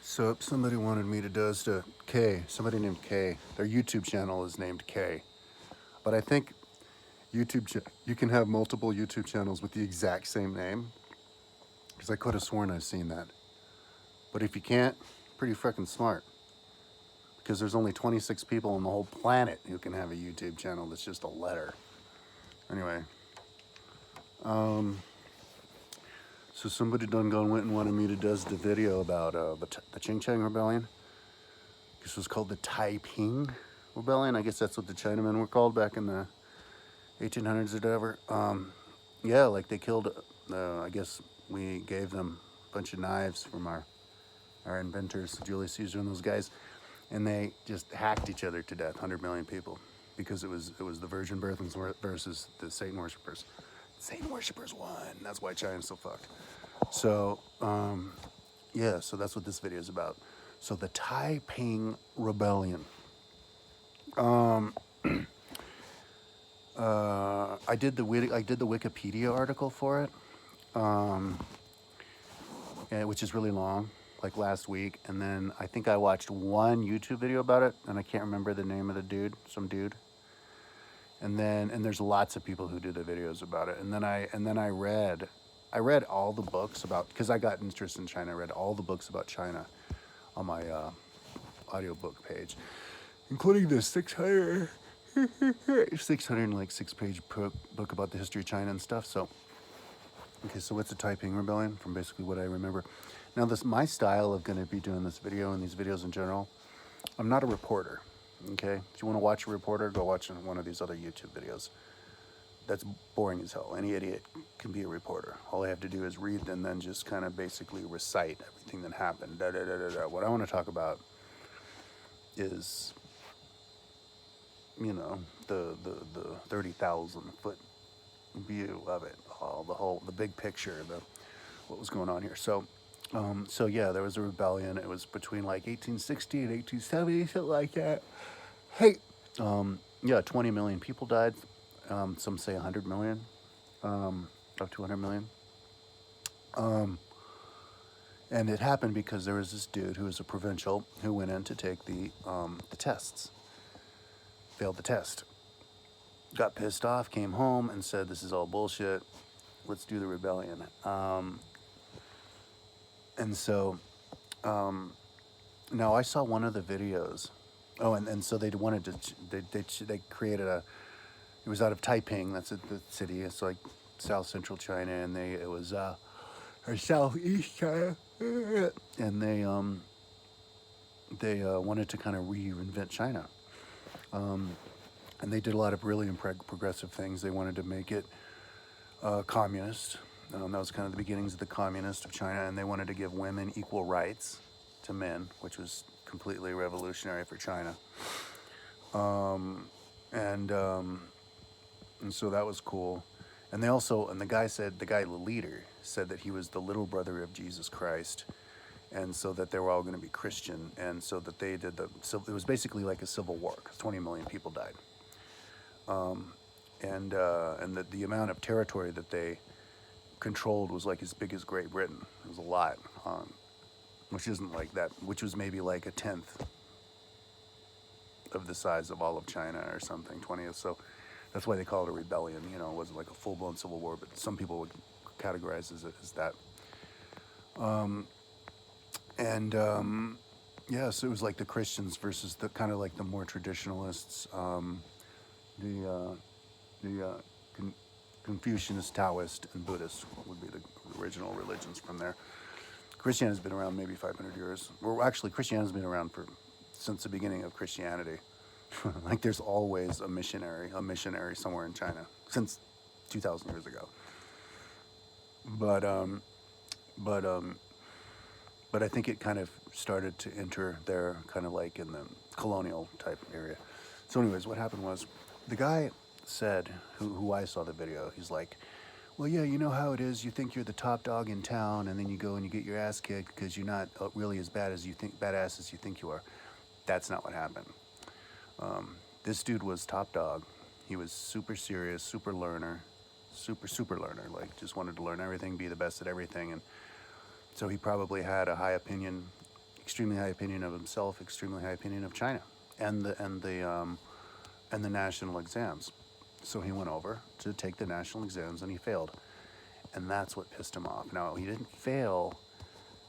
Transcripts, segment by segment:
So somebody wanted me to does to K, somebody named K. Their YouTube channel is named K. But I think you can have multiple YouTube channels with the exact same name. Because I could have sworn I've seen that. But if you can't, pretty freaking smart. Because there's only 26 people on the whole planet who can have a YouTube channel that's just a letter. Anyway. So somebody done gone went and wanted me to does the video about the Ching Chang Rebellion. This was called the Taiping Rebellion. I guess that's what the Chinamen were called back in the 1800s or whatever. Yeah, like they killed, I guess we gave them a bunch of knives from our inventors, Julius Caesar and those guys, and they just hacked each other to death, 100 million people, because it was the virgin birth versus the Satan worshippers. Satan worshippers won. That's why China's so fucked. So, yeah, so that's what this video is about. So the Taiping Rebellion. I did the Wikipedia article for it, which is really long, like last week. And then I think I watched one YouTube video about it, and I can't remember the name of the dude, some dude. And there's lots of people who do the videos about it. And then I read all the books about, because I got interested in China. I read all the books about China on my audiobook page, including the 606-page book about the history of China and stuff. So, okay, so what's the Taiping Rebellion? From basically what I remember. Now, my style of going to be doing this video and these videos in general, I'm not a reporter, okay? If you want to watch a reporter, go watch one of these other YouTube videos. That's boring as hell. Any idiot can be a reporter. All I have to do is read and then just kind of basically recite everything that happened. What I want to talk about is, you know, the 30,000 foot view of it, the big picture, what was going on here. So yeah, there was a rebellion. It was between like 1860 and 1870, something like that. Hey, yeah, 20 million people died. Some say 100 million, up to 100 million. And it happened because there was this dude who was a provincial who went in to take the tests. Failed the test. Got pissed off, came home and said, "This is all bullshit. Let's do the rebellion." And so, now I saw one of the videos. Oh, and so they wanted to, they created it was out of Taiping, that's the city. It's like South Central China, and it was or Southeast China, and they wanted to kind of reinvent China. And they did a lot of really progressive things. They wanted to make it communist. That was kind of the beginnings of the communist of China, and they wanted to give women equal rights to men, which was completely revolutionary for China. And so that was cool. And the leader said that he was the little brother of Jesus Christ, and so that they were all going to be Christian, and so that they did it was basically like a civil war, because 20 million people died. And the amount of territory that they controlled was like as big as Great Britain. It was a lot, which isn't like that, which was maybe like a 10th of the size of all of China or something, 20th. So that's why they call it a rebellion. You know, it wasn't like a full-blown civil war, but some people would categorize it as that. Yeah, so it was like the Christians versus the kind of like the more traditionalists, Confucianist, Taoist, and Buddhist would be the original religions from there. Christianity's been around maybe 500 years. Well, actually, Christianity's been around since the beginning of Christianity. Like there's always a missionary somewhere in China since 2,000 years ago. But I think it kind of started to enter there, kind of like in the colonial type area. So anyways, what happened was the guy said, who I saw the video, he's like, "Well, yeah, you know how it is. You think you're the top dog in town, and then you go and you get your ass kicked because you're not really as badass as you think you are." That's not what happened. This dude was top dog. He was super serious, super learner, super learner. Like just wanted to learn everything, be the best at everything, and so he probably had a high opinion extremely high opinion of himself, extremely high opinion of China, and the national exams. So he went over to take the national exams and he failed, and that's what pissed him off. Now he didn't fail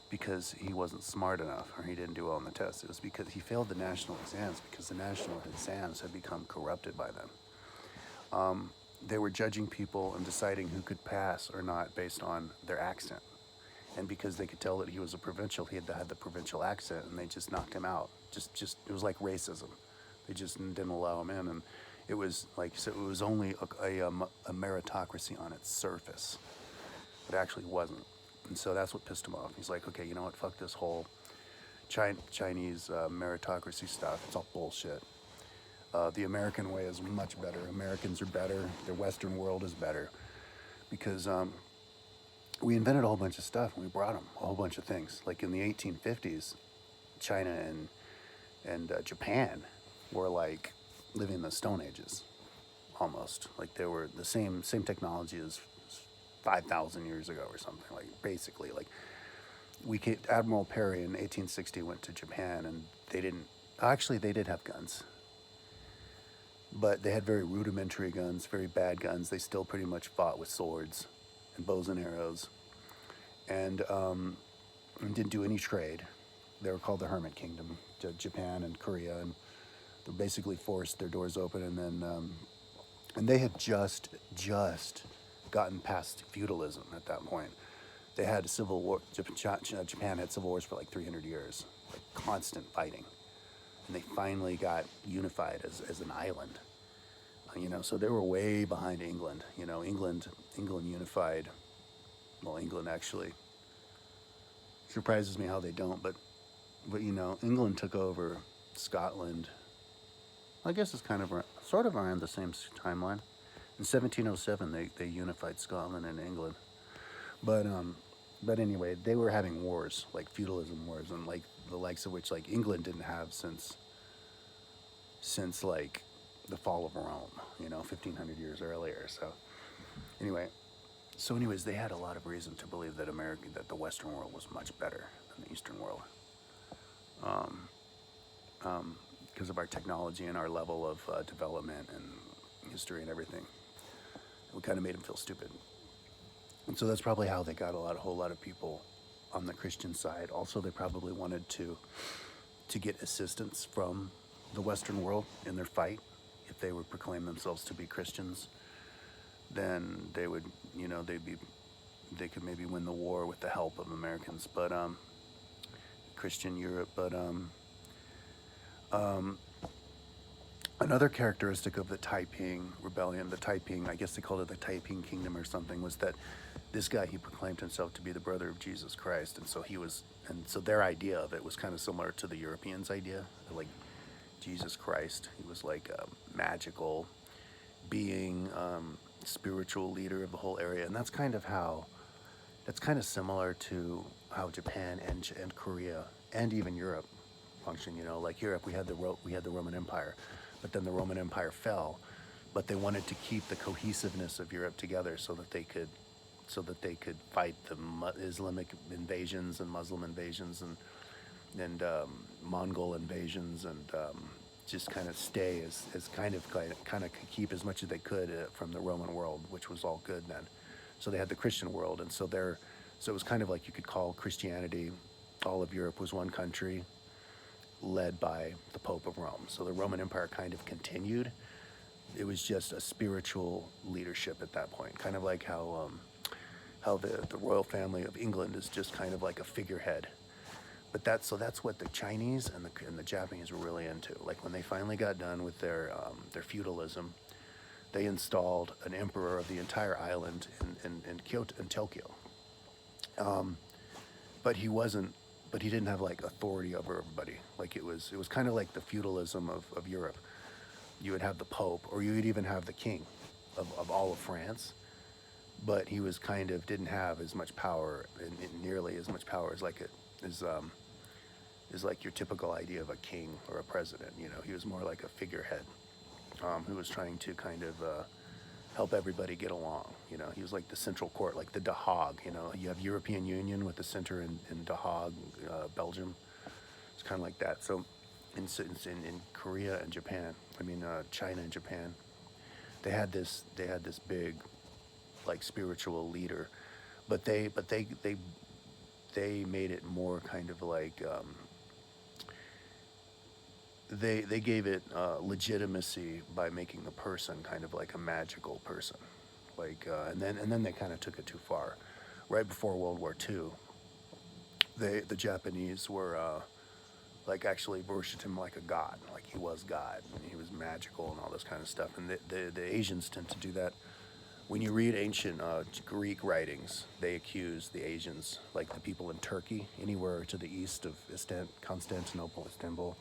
because he wasn't smart enough or he didn't do well on the test. It was because he failed the national exams because the national exams had become corrupted by them. They were judging people and deciding who could pass or not based on their accent. And because they could tell that he was a provincial, he had the provincial accent, and they just knocked him out. Just it was like racism. They just didn't allow him in, and it was like so. It was only a meritocracy on its surface. It actually wasn't, and so that's what pissed him off. He's like, okay, you know what? Fuck this whole Chinese meritocracy stuff. It's all bullshit. The American way is much better. Americans are better. The Western world is better because we invented a whole bunch of stuff and we brought them a whole bunch of things. Like in the 1850s, China and Japan were like living in the Stone Ages, almost. Like they were the same technology as 5,000 years ago or something. Like basically, like Admiral Perry in 1860 went to Japan and they did have guns. But they had very rudimentary guns, very bad guns. They still pretty much fought with swords and bows and arrows, and didn't do any trade. They were called the Hermit Kingdom, Japan and Korea, and they basically forced their doors open. And then, and they had just gotten past feudalism at that point. They had a civil war. Japan had civil wars for like 300 years, like constant fighting. And they finally got unified as an island, so they were way behind England. England unified. Well, England actually surprises me how they don't, but England took over Scotland. I guess it's kind of sort of around the same timeline. In 1707, they unified Scotland and England, but anyway, they were having wars, like feudalism wars, and like the likes of which like England didn't have since like the fall of Rome, 1,500 years earlier. So anyways, they had a lot of reason to believe that that the Western world was much better than the Eastern world, because of our technology and our level of development and history and everything. We kind of made them feel stupid. And so that's probably how they got a whole lot of people on the Christian side. Also, they probably wanted to get assistance from the Western world in their fight. If they would proclaim themselves to be Christians, then they would, they could maybe win the war with the help of Americans, but Christian Europe. But another characteristic of the Taiping Rebellion, I guess they called it the Taiping Kingdom or something, was that this guy, he proclaimed himself to be the brother of Jesus Christ, and so their idea of it was kind of similar to the Europeans' idea, like Jesus Christ. He was like a magical being, spiritual leader of the whole area, and that's kind of similar to how Japan and Korea and even Europe function. Like Europe, we had the Roman Empire, but then the Roman Empire fell, but they wanted to keep the cohesiveness of Europe together so that they could fight the Islamic invasions and Muslim invasions and Mongol invasions, and just kind of stay as kind of keep as much as they could from the Roman world, which was all good then. So they had the Christian world, and so it was kind of like you could call Christianity, all of Europe was one country led by the Pope of Rome. So the Roman Empire kind of continued. It was just a spiritual leadership at that point, kind of like how the royal family of England is just kind of like a figurehead. But that's what the Chinese and the Japanese were really into. Like when they finally got done with their feudalism, they installed an emperor of the entire island in Kyoto, in Tokyo. But he didn't have like authority over everybody. Like it was kind of like the feudalism of Europe. You would have the Pope, or you would even have the king of all of France. But he was didn't have as much power, and nearly as much power as is like your typical idea of a king or a president. He was more like a figurehead who was trying to kind of help everybody get along. He was like the central court, like the The Hague. You have European Union with the center in The Hague, Belgium. It's kind of like that. So in Korea and Japan, China and Japan, they had this big, like, spiritual leader, but they made it more kind of like, they gave it legitimacy by making the person kind of like a magical person, like, and then they kind of took it too far. Right before World War II, the Japanese were, like, actually worshipped him like a god, like he was God, and he was magical and all this kind of stuff. And the Asians tend to do that. When you read ancient Greek writings, they accuse the Asians, like the people in Turkey, anywhere to the east of Constantinople, Istanbul,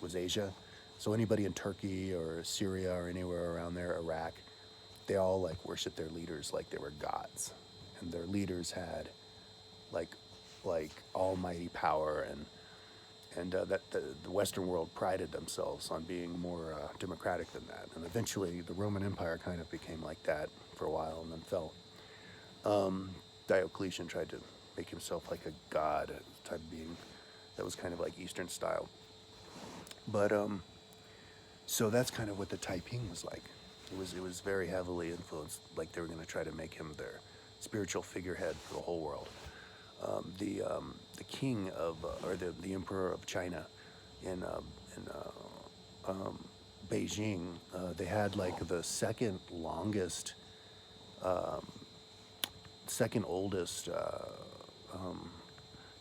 was Asia. So anybody in Turkey or Syria or anywhere around there, Iraq, they all, like, worship their leaders like they were gods, and their leaders had like almighty power, and that the Western world prided themselves on being more democratic than that. And eventually, the Roman Empire kind of became like that for a while and then fell. Diocletian tried to make himself like a god, a type of being that was kind of like Eastern style. But so that's kind of what the Taiping was like. It was very heavily influenced, like they were going to try to make him their spiritual figurehead for the whole world. The king of, or the emperor of China in Beijing, they had like the second oldest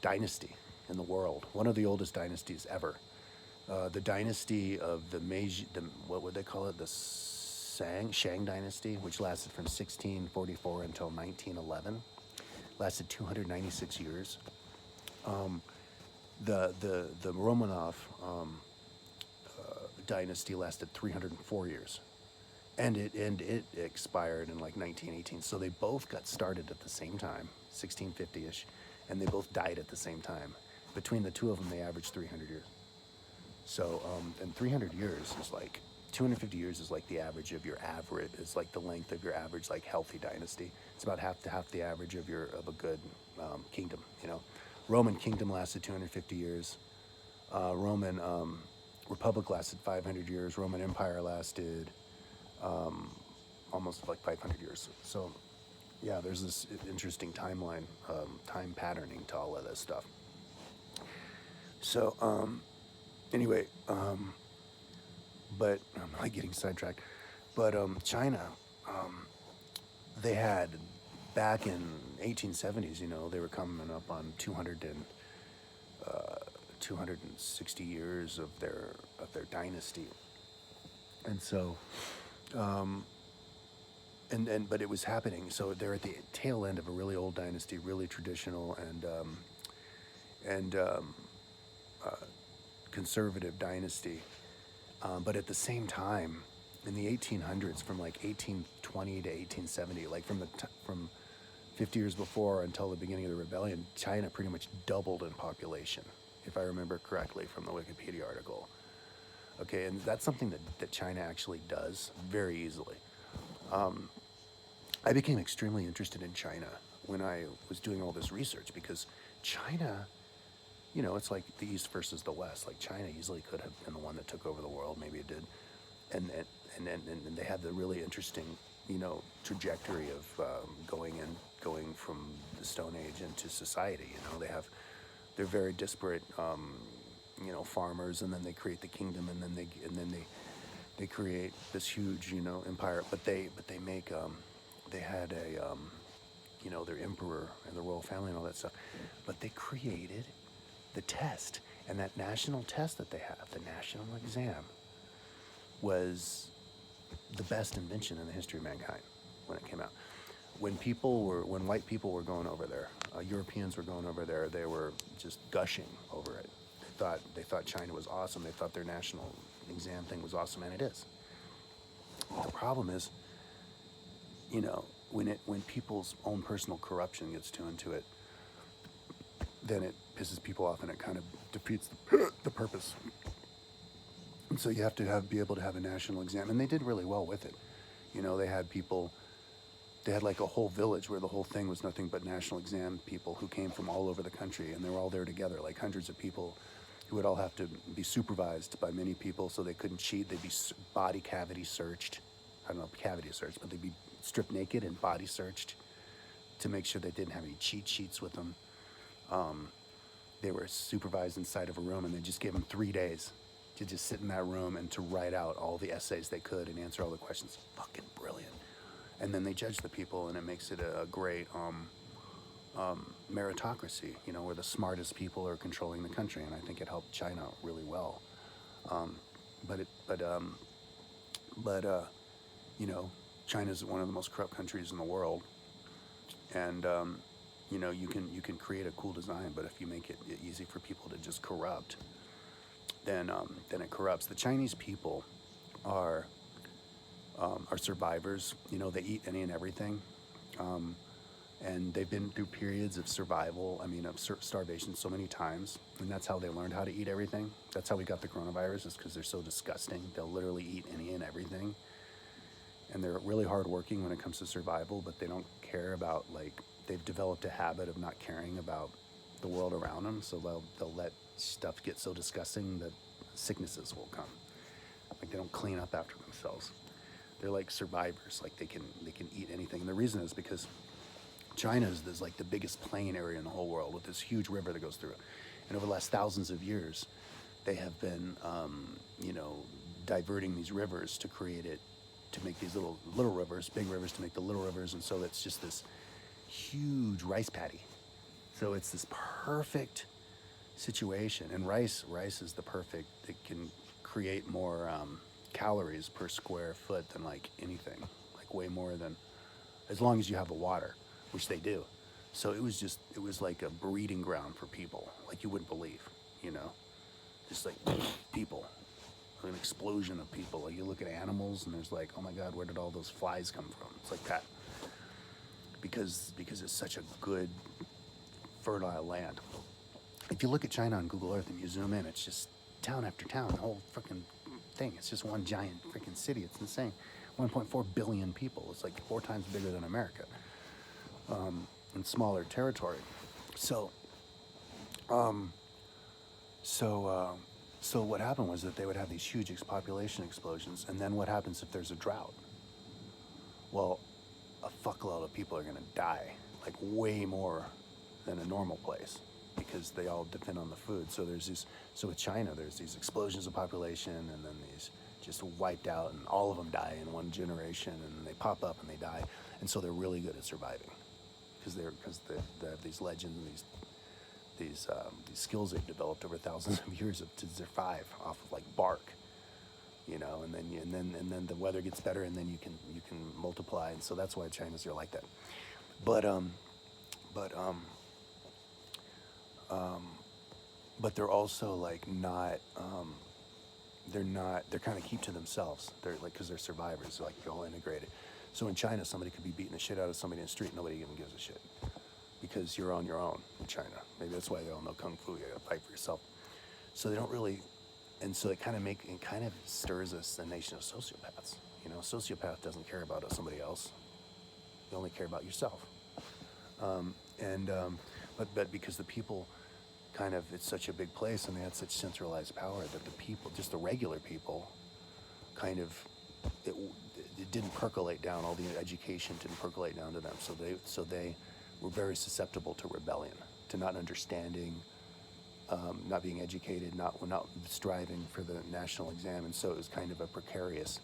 dynasty in the world, one of the oldest dynasties ever. The dynasty of the Meiji, what would they call it? The Shang dynasty, which lasted from 1644 until 1911, lasted 296 years. The Romanov dynasty lasted 304 years, and it expired in like 1918. So they both got started at the same time, 1650-ish, and they both died at the same time. Between the two of them, they averaged 300 years. So, and 300 years is like, 250 years is like the average of your average, it's like the length of your average, like, healthy dynasty. It's about half the average of a good kingdom, you know. Roman kingdom lasted 250 years. Roman Republic lasted 500 years. Roman Empire lasted almost like 500 years. So, yeah, there's this interesting timeline, time patterning to all of this stuff. So, anyway, but I'm not getting sidetracked. But China, they had, back in 1870s, you know, they were coming up on 260 years of their dynasty, and so, but it was happening. So they're at the tail end of a really old dynasty, really traditional and conservative dynasty. But at the same time, in the 1800s, from like 1820 to 1870, like from 50 years before until the beginning of the rebellion, China pretty much doubled in population, if I remember correctly from the Wikipedia article. Okay, and that's something that China actually does very easily. I became extremely interested in China when I was doing all this research, because China, you know, it's like the East versus the West. Like, China easily could have been the one that took over the world. Maybe it did. And they had the really interesting, you know, trajectory of going from the Stone Age into society. You know, they're very disparate, you know, farmers, and then they create the kingdom, and then they create this huge, you know, empire. But they make, they had a, you know, their emperor and the royal family and all that stuff. But they created the test, and that national test that they have, the national exam, was the best invention in the history of mankind when it came out. When white people were going over there, Europeans were going over there, they were just gushing over it. They thought China was awesome. They thought their national exam thing was awesome, and it is. The problem is, you know, when people's own personal corruption gets too into it, then it pisses people off, and it kind of defeats the purpose. And so you have to be able to have a national exam, and they did really well with it. You know, they had like a whole village where the whole thing was nothing but national exam people who came from all over the country, and they were all there together, like hundreds of people who would all have to be supervised by many people so they couldn't cheat. They'd be body cavity searched. I don't know if cavity searched, but they'd be stripped naked and body searched to make sure they didn't have any cheat sheets with them. They were supervised inside of a room, and they just gave them 3 days to just sit in that room and to write out all the essays they could and answer all the questions. Fucking brilliant. And then they judge the people, and it makes it a great meritocracy, you know, where the smartest people are controlling the country. And I think it helped China really well. You know, China's one of the most corrupt countries in the world, and you know, you can create a cool design, but if you make it easy for people to just corrupt, then it corrupts. The Chinese people are survivors. You know, they eat any and everything, and they've been through periods of survival. I mean, of starvation so many times, and that's how they learned how to eat everything. That's how we got the coronavirus, is because they're so disgusting. They'll literally eat any and everything, and they're really hardworking when it comes to survival, but they don't care about, like, they've developed a habit of not caring about the world around them, so they'll let stuff get so disgusting that sicknesses will come. Like, they don't clean up after themselves. They're like survivors. Like, they can eat anything. And the reason is because China is like the biggest plain area in the whole world, with this huge river that goes through it. And over the last thousands of years, they have been, you know, diverting these rivers to create it, to make these little rivers, big rivers to make the little rivers. And so it's just this huge rice paddy. So it's this perfect situation. And rice is the perfect, it can create more calories per square foot than like anything, like way more than, as long as you have the water, which they do. So it was like a breeding ground for people, like you wouldn't believe, you know, just like people, an explosion of people. Like, you look at animals and there's like, oh my God, where did all those flies come from? It's like that, because it's such a good, fertile land. If you look at China on Google Earth and you zoom in, it's just town after town, the whole freaking thing. It's just one giant freaking city. It's insane. 1.4 billion people. It's like 4 times bigger than America, in smaller territory. So what happened was that they would have these huge population explosions, and then what happens if there's a drought? Well, a fuckload of people are going to die, like way more than a normal place, because they all depend on the food. So so with China, there's these explosions of population, and then these just wiped out, and all of them die in one generation, and they pop up and they die. And so they're really good at surviving, because they have these legends and these skills they've developed over thousands of years to survive off of like bark, you know. And then the weather gets better, and then you can multiply. And so that's why China's are like that. But they're also like not, they're kind of keep to themselves. They're like, because they're survivors, they're like all integrated. So in China, somebody could be beating the shit out of somebody in the street, nobody even gives a shit, because you're on your own in China. Maybe that's why they all know kung fu. You gotta fight for yourself. So they don't really, and so it kind of stirs us, the nation of sociopaths. You know, a sociopath doesn't care about somebody else. You only care about yourself. But because the people kind of, it's such a big place, and they had such centralized power, that the people, just the regular people, kind of, it didn't percolate down. All the education didn't percolate down to them. So they were very susceptible to rebellion, to not understanding, not being educated, not striving for the national exam. And so it was kind of a precarious.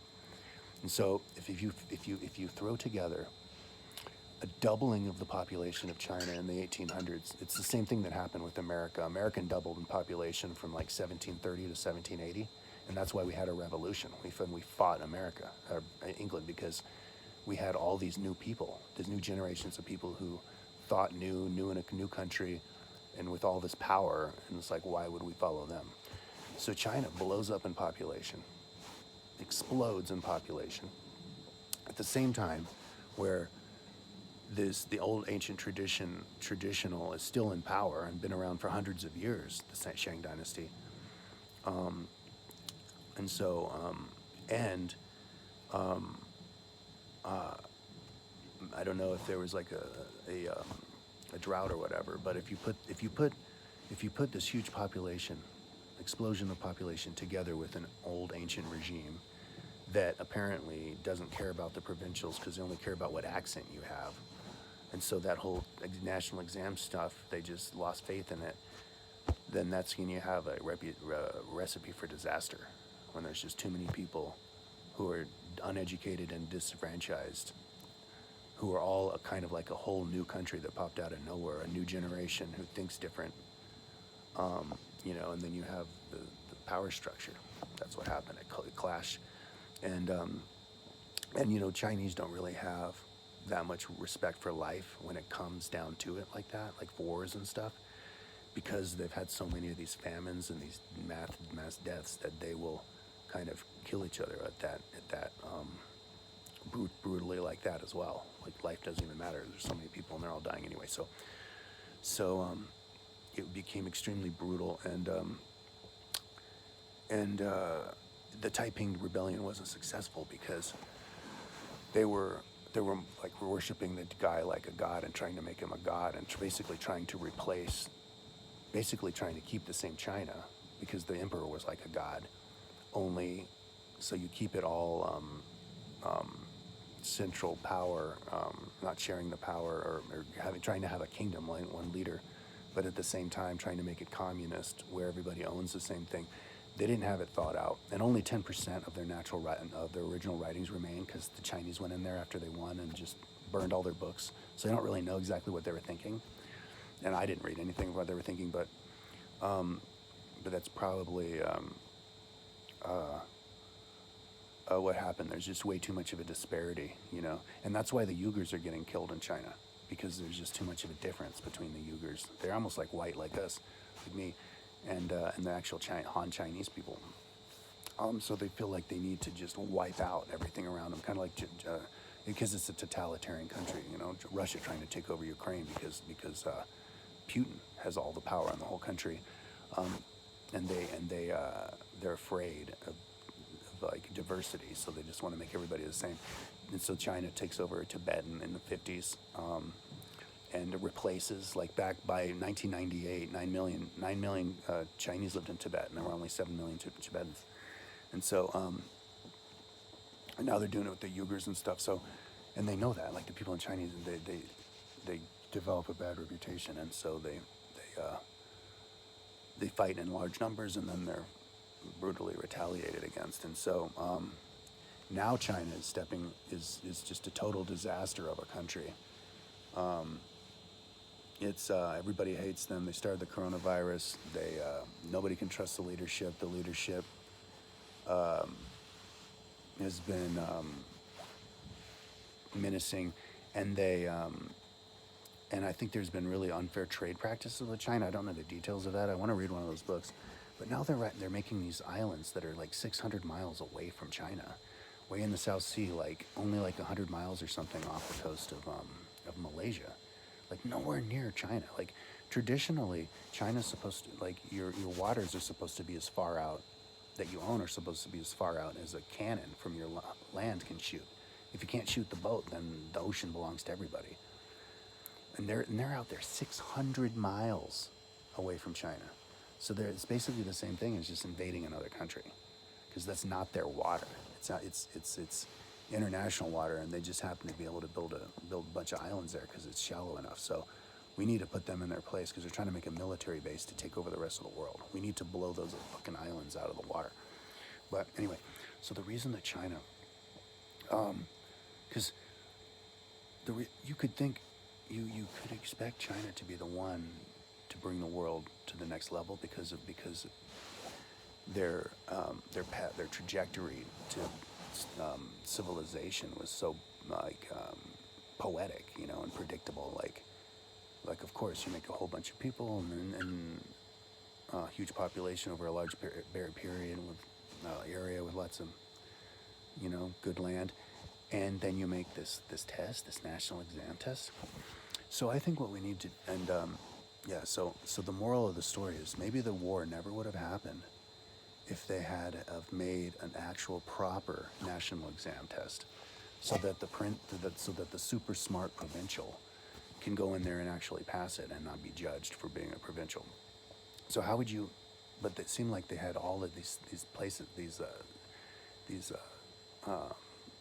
And so if you throw together a doubling of the population of China in the 1800s, it's the same thing that happened with America. American doubled in population from like 1730 to 1780, and that's why we had a revolution. We fought England, because we had all these new people, these new generations of people who thought new in a new country, and with all this power, and it's like, why would we follow them? So China blows up in population, explodes in population, at the same time where the old ancient traditional is still in power and been around for hundreds of years, the Shang dynasty. I don't know if there was like a drought or whatever, but if you put this huge population explosion of population together with an old ancient regime that apparently doesn't care about the provincials because they only care about what accent you have. And so that whole national exam stuff, they just lost faith in it. Then that's when you have a recipe for disaster, when there's just too many people who are uneducated and disenfranchised, who are all a kind of like a whole new country that popped out of nowhere, a new generation who thinks different, you know, and then you have the power structure. That's what happened. It clashed. And you know, Chinese don't really have that much respect for life when it comes down to it like that, like wars and stuff, because they've had so many of these famines and these mass deaths that they will kind of kill each other at that brutally like that as well. Like life doesn't even matter. There's so many people and they're all dying anyway. So it became extremely brutal, and the Taiping rebellion wasn't successful because they were like worshiping the guy like a god and trying to make him a god and basically trying to keep the same China, because the emperor was like a god, only so you keep it all central power, not sharing the power, or trying to have a kingdom, like one leader, but at the same time trying to make it communist where everybody owns the same thing. They didn't have it thought out, and only 10% of their original writings remain, because the Chinese went in there after they won and just burned all their books. So they don't really know exactly what they were thinking, and I didn't read anything of what they were thinking, but that's probably what happened. There's just way too much of a disparity, you know, and that's why the Uyghurs are getting killed in China, because there's just too much of a difference between the Uyghurs. They're almost like white, like us, like me, and the actual Han Chinese people. So they feel like they need to just wipe out everything around them, kind of like because it's a totalitarian country, you know, Russia trying to take over Ukraine because Putin has all the power in the whole country, and they're afraid of like diversity, so they just want to make everybody the same. And so China takes over Tibet in the 50s. And replaces, like back by 1998, 9 million Chinese lived in Tibet, and there were only 7 million Tibetans. And so now they're doing it with the Uyghurs and stuff. So, and they know that, like the people in Chinese, they develop a bad reputation, and so they fight in large numbers, and then they're brutally retaliated against. And so now China is just a total disaster of a country. It's everybody hates them. They started the coronavirus. Nobody can trust the leadership. The leadership has been menacing, and and I think there's been really unfair trade practices with China. I don't know the details of that. I want to read one of those books, but now they're making these islands that are like 600 miles away from China, way in the South Sea, like only like 100 miles or something off the coast of Malaysia. Like nowhere near China. Like traditionally, China's supposed to, like your waters are supposed to be as far out, that you own are supposed to be as far out as a cannon from your land can shoot. If you can't shoot the boat, then the ocean belongs to everybody. And they're out there 600 miles away from China. So it's basically the same thing as just invading another country, because that's not their water. It's international water, and they just happen to be able to build a bunch of islands there because it's shallow enough. So we need to put them in their place, because they're trying to make a military base to take over the rest of the world. We need to blow those fucking islands out of the water. But anyway, so the reason that China, because you could think, you could expect China to be the one to bring the world to the next level because their trajectory to civilization was so poetic, you know, and predictable. Like of course you make a whole bunch of people and a huge population over a large period with area with lots of, you know, good land, and then you make this national exam test. So I think what we need to, and so the moral of the story is maybe the war never would have happened if they had have made an actual proper national exam test, so that the super smart provincial can go in there and actually pass it and not be judged for being a provincial. So how would you but it seemed like they had all of these places, these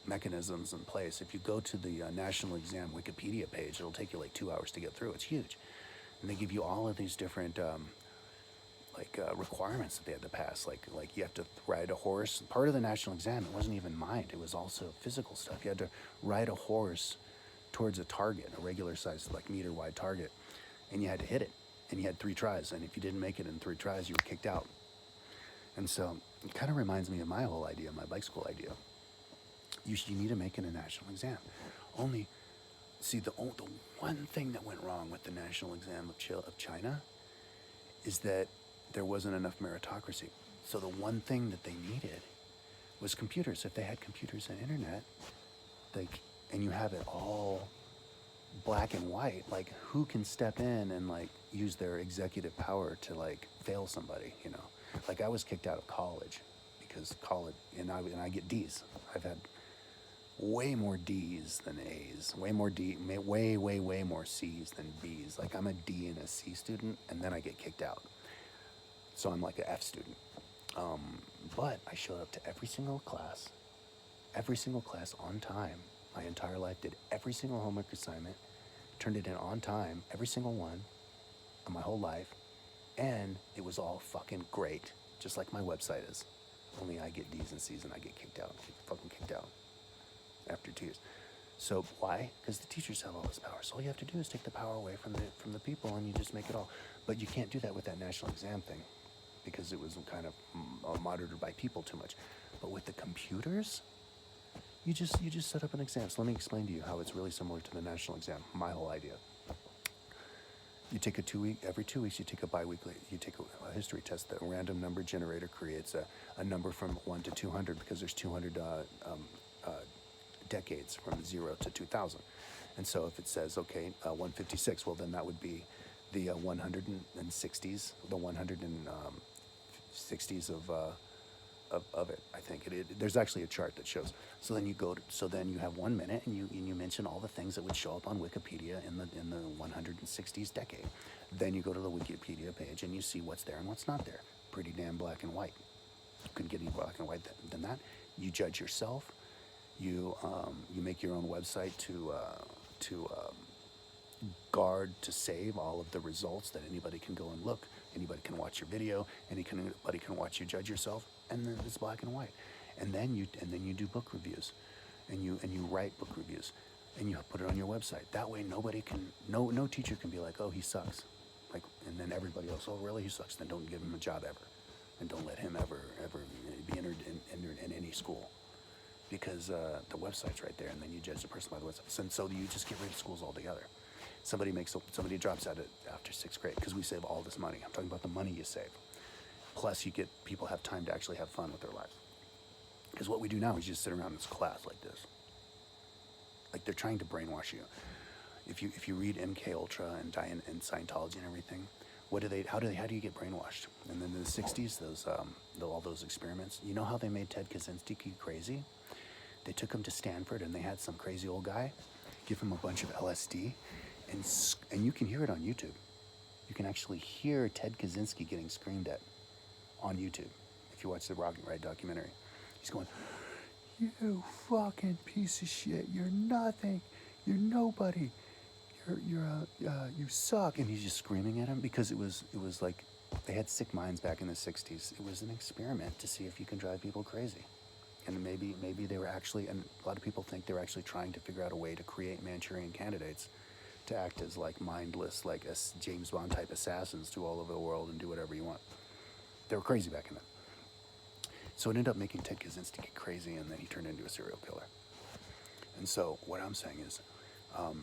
mechanisms in place. If you go to the National Exam Wikipedia page, it'll take you like 2 hours to get through. It's huge, and they give you all of these different requirements that they had to pass. Like you have to ride a horse. Part of the national exam, it wasn't even mind. It was also physical stuff. You had to ride a horse towards a target, a regular size, like meter wide target, and you had to hit it. And you had 3 tries. And if you didn't make it in 3 tries, you were kicked out. And so it kind of reminds me of my whole idea, my bike school idea. You need to make it a national exam. Only, see, the one thing that went wrong with the national exam of China is that there wasn't enough meritocracy. So the one thing that they needed was computers. If they had computers and internet, and you have it all black and white, like who can step in and like use their executive power to like fail somebody, you know? Like I was kicked out of college because college, and I get D's. I've had way more D's than A's, way more more C's than B's. Like I'm a D and a C student, and then I get kicked out. So I'm like an F student. But I showed up to every single class on time. My entire life, did every single homework assignment, turned it in on time, every single one, of my whole life, and it was all fucking great, just like my website is. Only I get D's and C's and I get kicked out, after 2 years. So why? Because the teachers have all this power. So all you have to do is take the power away from the people, and you just make it all. But you can't do that with that national exam thing, because it was kind of monitored by people too much. But with the computers, you just set up an exam. So let me explain to you how it's really similar to the national exam. My whole idea. You take every 2 weeks you take a bi-weekly, you take a history test. The random number generator creates a number from 1 to 200, because there's 200 decades from 0 to 2000. And so if it says, okay, 156, well then that would be the 160s, the 160s of it, I think. There's actually a chart that shows. So then you have 1 minute, and you mention all the things that would show up on Wikipedia in the 160s decade. Then you go to the Wikipedia page and you see what's there and what's not there. Pretty damn black and white. You couldn't get any black and white than that. You judge yourself. You make your own website to guard, to save all of the results, that anybody can go and look. Anybody can watch your video. Anybody can watch you judge yourself. And then it's black and white. And then you do book reviews, and you write book reviews, and you put it on your website. That way no teacher can be like, oh, he sucks, like, and then everybody else, oh, really, he sucks. Then don't give him a job ever, and don't let him ever be entered in any school, because the website's right there, and then you judge the person by the website. And so you just get rid of schools altogether. Somebody drops out after 6th grade, because we save all this money. I'm talking about the money you save. Plus, people have time to actually have fun with their lives. Because what we do now is just sit around in this class like this. Like they're trying to brainwash you. If you read MK Ultra and Scientology and everything, how do you get brainwashed? And then in the 60s, all those experiments. You know how they made Ted Kaczynski crazy? They took him to Stanford, and they had some crazy old guy give him a bunch of LSD, and you can hear it on YouTube. You can actually hear Ted Kaczynski getting screamed at on YouTube if you watch the Rock and Ride documentary. He's going, "You fucking piece of shit! You're nothing. You're nobody. You suck!" And he's just screaming at him, because it was like they had sick minds back in the 60s. It was an experiment to see if you can drive people crazy, and maybe they were actually, and a lot of people think they were actually trying to figure out a way to create Manchurian candidates to act as like mindless, like James Bond type assassins to all over the world and do whatever you want. They were crazy back in then. So it ended up making Ted Kaczynski get crazy, and then he turned into a serial killer. And so what I'm saying is, oh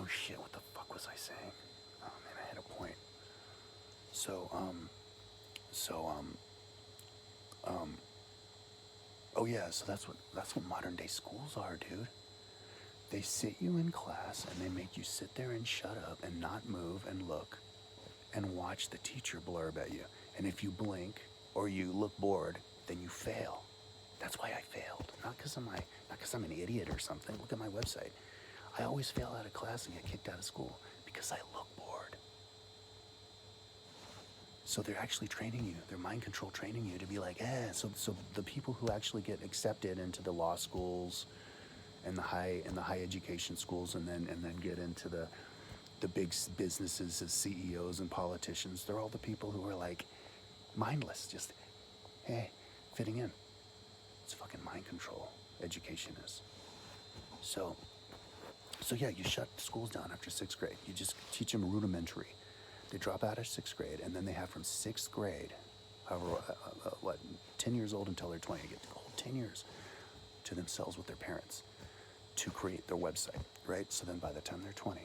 shit, what the fuck was I saying? Oh man, I had a point. Oh yeah, so that's what modern day schools are, dude. They sit you in class, and they make you sit there and shut up and not move and look and watch the teacher blurb at you. And if you blink or you look bored, then you fail. That's why I failed. Not because I'm an idiot or something. Look at my website. I always fail out of class and get kicked out of school because I look bored. So they're actually training you. They're mind control training you to be like, So the people who actually get accepted into the law schools and the high education schools, and then get into the big businesses as CEOs and politicians, they're all the people who are like mindless, just fitting in. It's fucking mind control. Education is. So yeah, you shut schools down after 6th grade. You just teach them rudimentary. They drop out of 6th grade, and then they have from 6th grade, however, 10 years old until they're 20, they get the whole 10 years to themselves with their parents to create their website, right? So then by the time they're 20,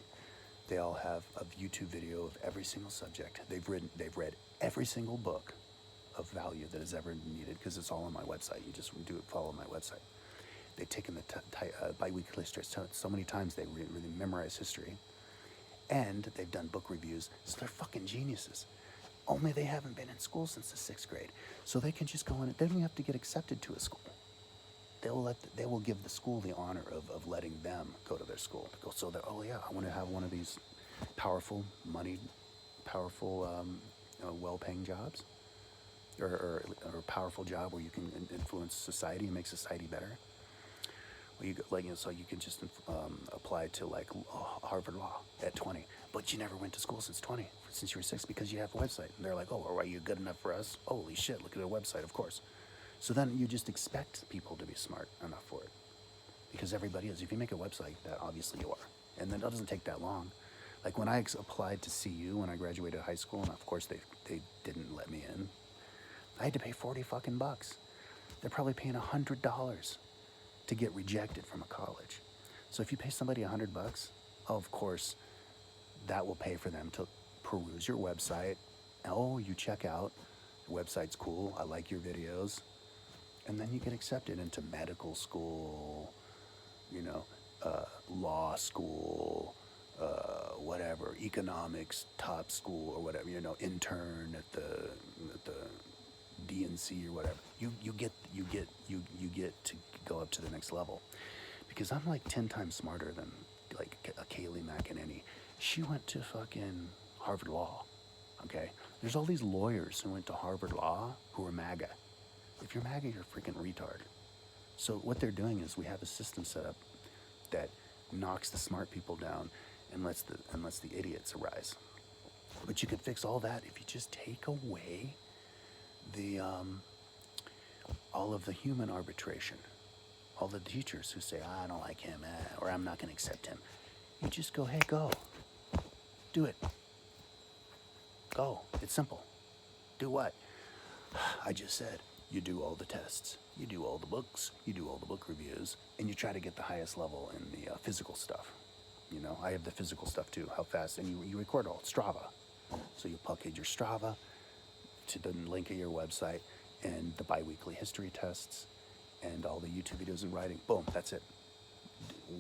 they all have a YouTube video of every single subject. They've read every single book of value that is ever needed, because it's all on my website. You just follow my website. They've taken the bi-weekly history so many times they really memorize history. And they've done book reviews, so they're fucking geniuses. Only they haven't been in school since the 6th grade. So they can just go in, they don't even have to get accepted to a school. They will give the school the honor of letting them go to their school. So they're, I want to have one of these powerful, well-paying jobs. Or a powerful job where you can influence society and make society better. So you can just apply to Harvard Law at 20, but you never went to school since you were 6, because you have a website. And they're like, are you good enough for us? Holy shit, look at our website, of course. So then you just expect people to be smart enough for it, because everybody is. If you make a website, that obviously you are. And then it doesn't take that long. Like when I applied to CU when I graduated high school, and of course they didn't let me in, I had to pay $40. They're probably paying $100 to get rejected from a college. So if you pay somebody $100, of course, that will pay for them to peruse your website. You check out, the website's cool, I like your videos. And then you get accepted into medical school, law school, whatever, economics, top school or whatever, intern at the DNC or whatever. You get to go up to the next level, because I'm like 10 times smarter than like a Kaylee McEnany. She went to fucking Harvard Law. Okay, there's all these lawyers who went to Harvard Law who are MAGA. If you're MAGA, you're a freaking retard. So what they're doing is we have a system set up that knocks the smart people down and lets the idiots arise. But you could fix all that if you just take away the all of the human arbitration, all the teachers who say, I don't like him, or I'm not going to accept him. You just go, hey, go. Do it. Go. It's simple. Do what? I just said, you do all the tests, you do all the books, you do all the book reviews, and you try to get the highest level in the physical stuff. I have the physical stuff too, how fast, and you record all Strava. So you package your Strava to the link of your website, and the bi-weekly history tests, and all the YouTube videos and writing. Boom, that's it.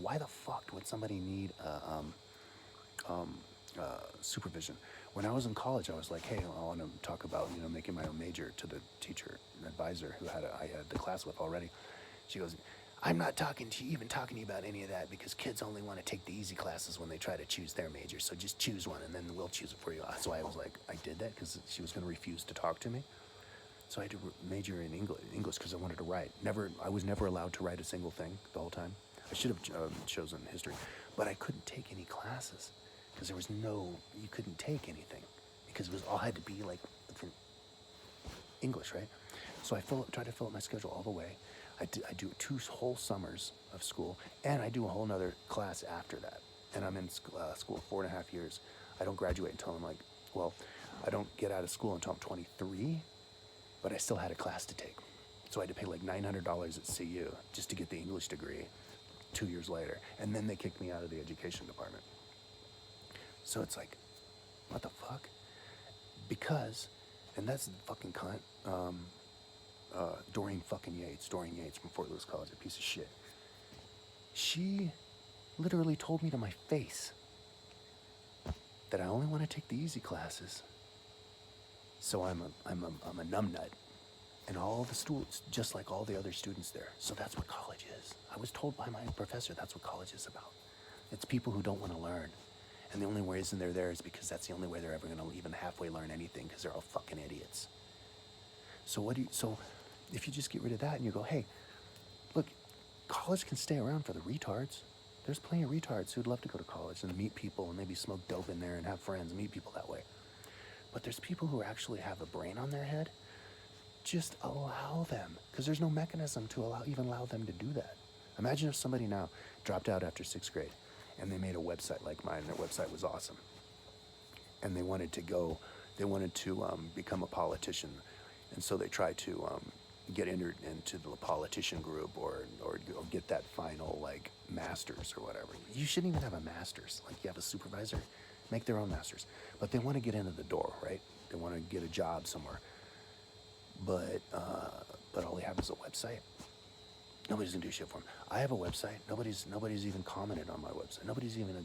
Why the fuck would somebody need supervision? When I was in college, I was like, hey, I want to talk about making my own major, to the teacher and advisor who I had the class with already. She goes, I'm not talking to you about any of that, because kids only want to take the easy classes when they try to choose their major. So just choose one, and then we'll choose it for you. So I was like, I did that because she was going to refuse to talk to me. So I had to major in English because I wanted to write. I was never allowed to write a single thing the whole time. I should have chosen history, but I couldn't take any classes because you couldn't take anything, because it all had to be like from English, right? So I tried to fill up my schedule all the way. I do 2 whole summers of school, and I do a whole nother class after that. And I'm in school 4.5 years. I don't graduate until I don't get out of school until I'm 23, but I still had a class to take. So I had to pay like $900 at CU just to get the English degree 2 years later. And then they kicked me out of the education department. So it's like, what the fuck? Because, and that's the fucking cunt, Dorian Yates from Fort Lewis College, a piece of shit. She literally told me to my face that I only want to take the easy classes. So I'm a numbnut, and all the students, just like all the other students there. So that's what college is. I was told by my professor that's what college is about. It's people who don't want to learn. And the only reason they're there is because that's the only way they're ever going to even halfway learn anything, because they're all fucking idiots. So if you just get rid of that and you go, hey, look, college can stay around for the retards. There's plenty of retards who'd love to go to college and meet people and maybe smoke dope in there and have friends and meet people that way. But there's people who actually have a brain on their head. Just allow them, because there's no mechanism to even allow them to do that. Imagine if somebody now dropped out after 6th grade and they made a website like mine. Their website was awesome. And they wanted to become a politician. And so they tried to get entered into the politician group or get that final like master's or whatever. You shouldn't even have a master's. Like, you have a supervisor, make their own master's. But they want to get into the door, right? They want to get a job somewhere. But all they have is a website. Nobody's gonna do shit for them. I have a website. Nobody's even commented on my website. Nobody's even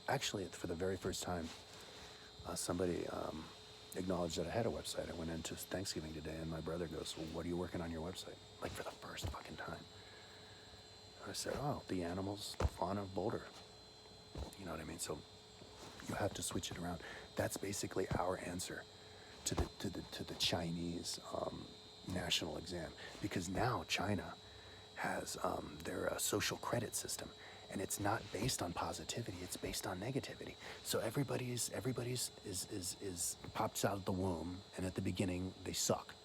actually, for the very first time, somebody acknowledged that I had a website. I went into Thanksgiving today, and my brother goes, "Well, what are you working on your website?" Like, for the first fucking time. I said, "Oh, the animals, the fauna of Boulder." You know what I mean? So you have to switch it around. That's basically our answer to the Chinese national exam, because now China has their social credit system, and it's not based on positivity, it's based on negativity. So everybody's is pops out of the womb, and at the beginning they suck.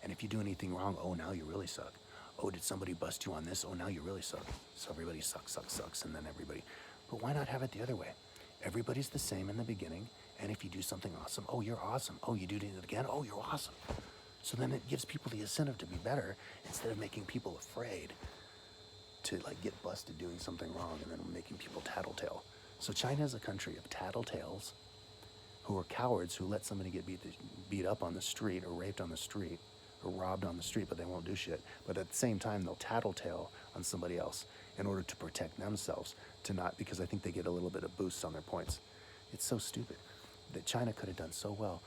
And if you do anything wrong, oh, now you really suck. Oh, did somebody bust you on this? Oh, now you really suck. So everybody sucks, and then everybody. But why not have it the other way? Everybody's the same in the beginning, and if you do something awesome, oh, you're awesome. Oh, you do it again, oh, you're awesome. So then it gives people the incentive to be better, instead of making people afraid to like get busted doing something wrong and then making people tattletale. So China is a country of tattletales who are cowards who let somebody get beat up on the street or raped on the street or robbed on the street, but they won't do shit. But at the same time, they'll tattletale on somebody else in order to protect themselves, to not, because I think they get a little bit of boost on their points. It's so stupid that China could have done so well.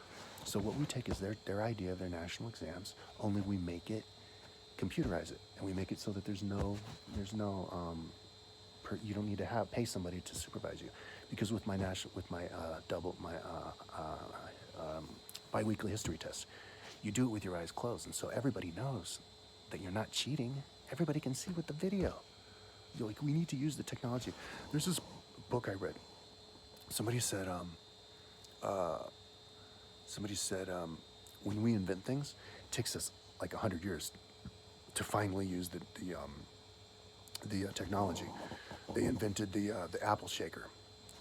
So what we take is their idea of their national exams, only we make it, computerize it, and we make it so that there's no you don't need to pay somebody to supervise you, because with my biweekly history test, you do it with your eyes closed, and so everybody knows that you're not cheating. Everybody can see with the video. You're like, we need to use the technology. There's this book I read. Somebody said, when we invent things, it takes us like 100 years to finally use the technology. They invented the apple shaker.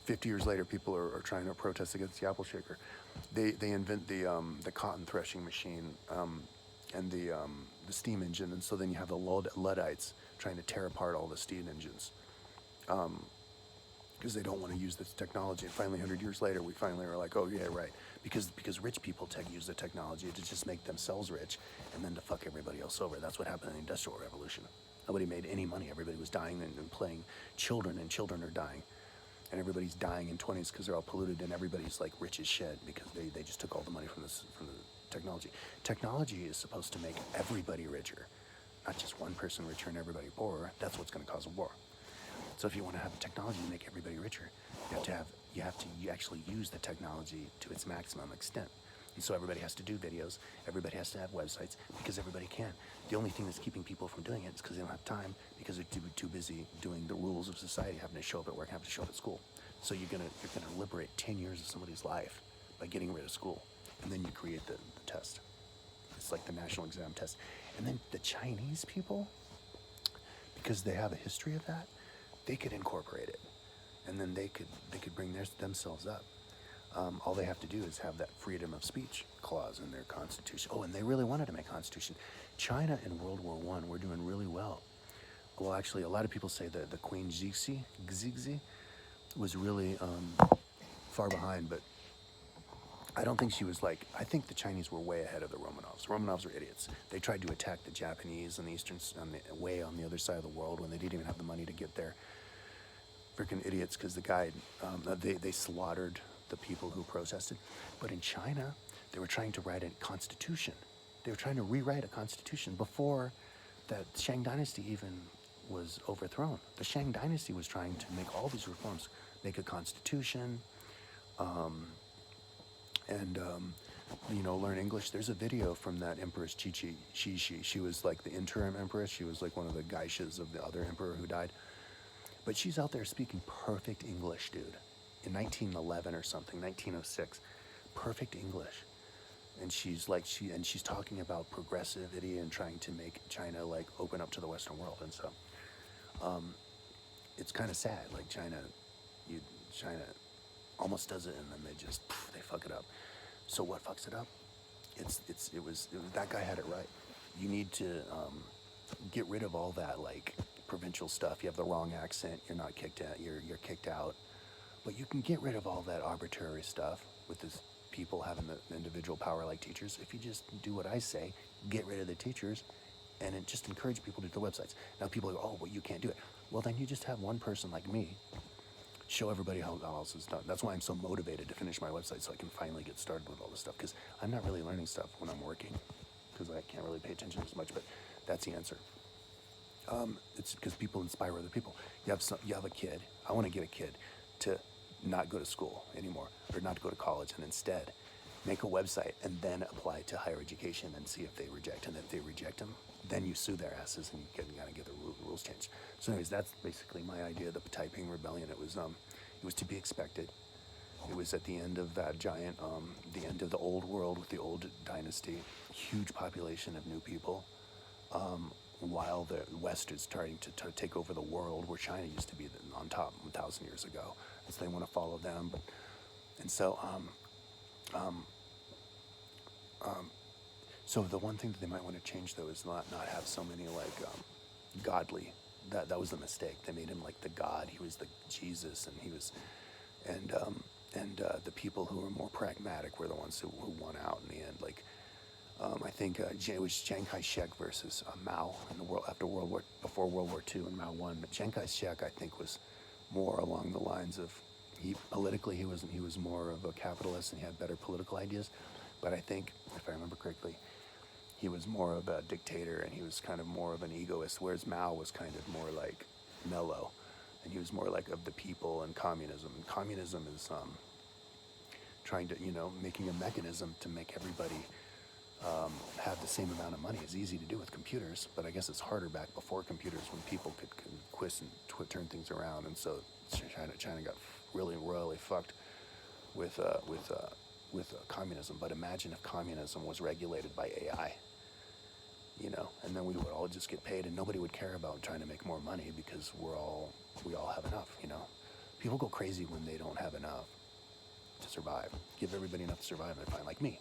50 years later, people are trying to protest against the apple shaker. They invent the cotton threshing machine and the steam engine, and so then you have the Luddites trying to tear apart all the steam engines because they don't want to use this technology. And finally, 100 years later, we finally are like, oh yeah, right, because rich people use the technology to just make themselves rich and then to fuck everybody else over. That's what happened in the Industrial Revolution. Nobody made any money. Everybody was dying and playing children, and children are dying. And everybody's dying in 20s because they're all polluted, and everybody's like rich as shit because they just took all the money from the technology. Technology is supposed to make everybody richer, not just one person richer and everybody poorer. That's what's going to cause a war. So if you want to have technology to make everybody richer, you have to actually use the technology to its maximum extent. And so everybody has to do videos, everybody has to have websites, because everybody can. The only thing that's keeping people from doing it is because they don't have time, because they're too busy doing the rules of society, having to show up at work, having to show up at school. So you're gonna liberate 10 years of somebody's life by getting rid of school. And then you create the test. It's like the national exam test. And then the Chinese people, because they have a history of that, they could incorporate it. And then they could bring themselves up. All they have to do is have that freedom of speech clause in their constitution. Oh, and they really wanted to make a constitution. China in World War I were doing really well. Well, actually, a lot of people say that the Queen Xixi was really far behind, but I don't think she was like, I think the Chinese were way ahead of the Romanovs. The Romanovs were idiots. They tried to attack the Japanese on the way on the other side of the world when they didn't even have the money to get there. Freaking idiots, because the guy, they slaughtered the people who protested. But in China, they were trying to write a constitution. They were trying to rewrite a constitution before the Shang Dynasty even was overthrown. The Shang Dynasty was trying to make all these reforms make a constitution, and you know, learn English. There's a video from that Empress Qixi. She was like the interim empress. She was like one of the geishas of the other emperor who died. But she's out there speaking perfect English, dude. In 1911 or something, 1906, perfect English. And she's talking about progressivity and trying to make China like open up to the Western world. And so, it's kind of sad. Like China almost does it, and then they fuck it up. So what fucks it up? It was that guy had it right. You need to get rid of all that like provincial stuff. You have the wrong accent, you're not kicked out. You're kicked out. But you can get rid of all that arbitrary stuff with this people having the individual power like teachers if you just do what I say. Get rid of the teachers, and it just encourage people to do the websites. Now people go, oh, well, you can't do it. Well, then you just have one person like me show everybody how else is done. That's why I'm so motivated to finish my website, so I can finally get started with all this stuff, because I'm not really learning stuff when I'm working, because I can't really pay attention as much, but that's the answer. It's because people inspire other people. You have a kid. I want to get a kid to not go to school anymore, or not go to college, and instead make a website and then apply to higher education and see if they reject. And if they reject them, then you sue their asses and you gotta get the rules changed. So anyways, that's basically my idea of the Taiping Rebellion. It was to be expected. It was at the end of that giant, the end of the old world with the old dynasty, huge population of new people, while the West is starting to take over the world where China used to be on top 1,000 years ago. And so they want to follow them. And so, so the one thing that they might want to change, though, is not have so many like godly. That was the mistake. They made him like the God. He was the Jesus, and he was, and the people who were more pragmatic were the ones who won out in the end. Like, I think it was Chiang Kai-shek versus Mao in the world before World War II, and Mao won. But Chiang Kai-shek, I think, was more along the lines of he was more of a capitalist, and he had better political ideas. But I think, if I remember correctly, he was more of a dictator, and he was kind of more of an egoist, whereas Mao was kind of more like mellow, and he was more like of the people and communism. And communism is trying to, making a mechanism to make everybody have the same amount of money. It's easy to do with computers, but I guess it's harder back before computers when people could twist and turn things around. And so China got really royally fucked with communism. But imagine if communism was regulated by AI, and then we would all just get paid, and nobody would care about trying to make more money because we all have enough. People go crazy when they don't have enough to survive. Give everybody enough to survive, and they're fine. Like me,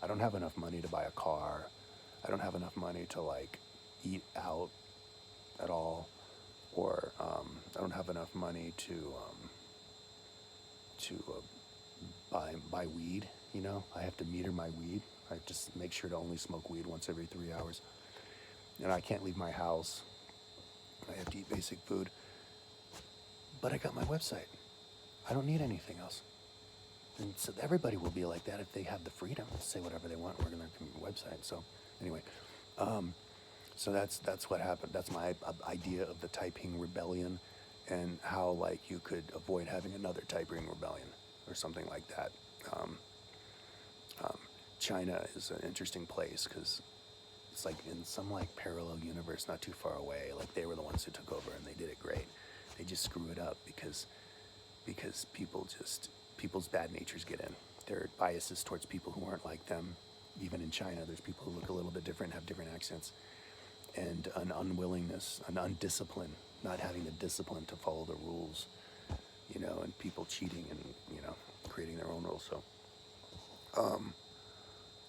I don't have enough money to buy a car. I don't have enough money to like eat out at all, or I don't have enough money to buy weed. I have to meter my weed. I just make sure to only smoke weed once every 3 hours. And I can't leave my house. I have to eat basic food. But I got my website. I don't need anything else. And so everybody will be like that if they have the freedom to say whatever they want working on their website. So anyway, so that's what happened. That's my idea of the Taiping Rebellion, and how like you could avoid having another Taiping Rebellion or something like that. China is an interesting place because it's like in some like parallel universe not too far away. Like they were the ones who took over, and they did it great. They just screw it up because people's bad natures get in. There are biases towards people who aren't like them. Even in China, there's people who look a little bit different, have different accents, and an unwillingness, an undiscipline, not having the discipline to follow the rules, and people cheating and, creating their own rules. So,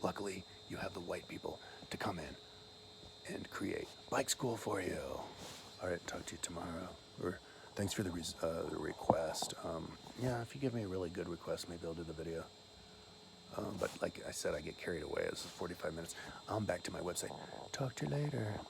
luckily, you have the white people to come in and create bike school for you. All right, talk to you tomorrow. Or thanks for the request. Yeah, if you give me a really good request, maybe I'll do the video. But like I said, I get carried away. This is 45 minutes. I'm back to my website. Talk to you later.